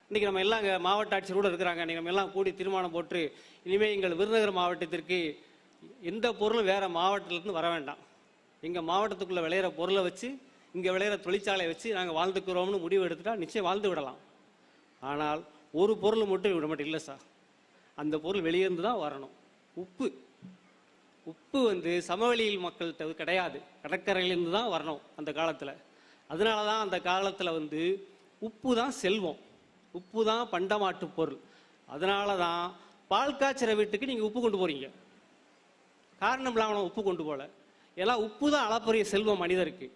இன்றைக்கி நம்ம எல்லாம் இங்கே மாவட்ட ஆட்சியர் கூட இருக்கிறாங்க. இன்றைக்கி நம்ம எல்லாம் கூடி தீர்மானம் போட்டு இனிமேல் எங்கள் விருதுநகர் மாவட்டத்திற்கு எந்த பொருளும் வேறு மாவட்டத்திலேருந்து வர வேண்டாம், எங்கள் மாவட்டத்துக்குள்ளே விளையிற பொருளை வச்சு இங்கே விளையிற தொழிற்சாலையை வச்சு நாங்கள் வாழ்ந்துக்கிறோம்னு முடிவு எடுத்துட்டால் நிச்சயம் வாழ்ந்து விடலாம். ஆனால் ஒரு பொருள் மட்டும் விட மாட்டேன் இல்லை சார், அந்த பொருள் வெளியேருந்து தான் வரணும். உப்பு உப்பு சமவெளியில் மக்கள்கிட்ட கிடையாது, கடற்கரையிலேருந்து தான் வரணும் அந்த காலத்தில். அதனால தான் அந்த காலத்தில் உப்பு தான் செல்வம், உப்பு தான் பண்டமாட்டு பொருள். அதனால தான் பால் காய்ச்சிற வீட்டுக்கு நீங்கள் உப்பு கொண்டு போகிறீங்க, காரணம் இல்லாமல் உப்பு கொண்டு போகல. எல்லாம் உப்பு தான் அளப்பரிய செல்வம் மனிதருக்கு.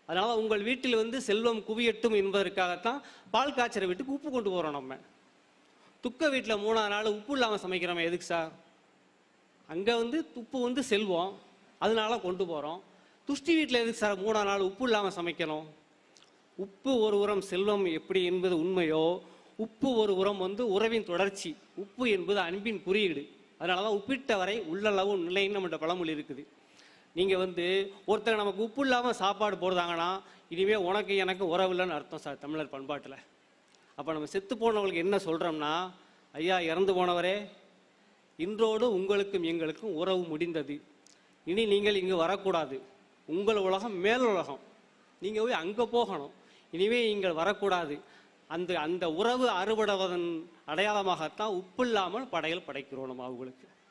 அதனால உங்கள் வீட்டில் செல்வம் குவியட்டும் என்பதற்காகத்தான் பால் காய்ச்சிற வீட்டுக்கு உப்பு கொண்டு போகிறோம். நம்ம துக்க வீட்டில் 3ஆவது நாள் உப்பு இல்லாமல் சமைக்கிறோம். எதுக்கு சார்? அங்கே உப்பு செல்வம், அதனால கொண்டு போகிறோம். துஷ்டி வீட்டில் எதுக்கு சார் 3ஆவது நாள் உப்பு இல்லாமல் சமைக்கணும்? உப்பு ஒரு உரம் செல்வம் எப்படி என்பது உண்மையோ, உப்பு ஒரு உரம் உறவின் தொடர்ச்சி, உப்பு என்பது அன்பின் குறியீடு. அதனால தான் உப்பிட்ட வரை உள்ளளவு நிலைன்னு நம்மகிட்ட பழமொழி இருக்குது. நீங்கள் ஒருத்தர் நமக்கு உப்பு இல்லாமல் சாப்பாடு போடுறாங்கன்னா இனிமேல் உனக்கு எனக்கு உறவு இல்லைன்னு அர்த்தம் சார் தமிழர் பண்பாட்டில். அப்போ நம்ம செத்து போனவங்களுக்கு என்ன சொல்கிறோம்னா, ஐயா இறந்து போனவரே, இன்றோடு உங்களுக்கும் எங்களுக்கும் உறவு முடிந்தது, இனி நீங்கள் இங்கு வரக்கூடாது, உங்கள் உலகம் மேல் உலகம், நீங்கள் போய் அங்கே போகணும், இனிமே நீங்கள் வரக்கூடாது. அந்த உறவு அறுபடுவதன் அடையாளமாகத்தான் உப்பு இல்லாமல் படையல் படைக்கிறோம் நம்ம அவங்களுக்கு.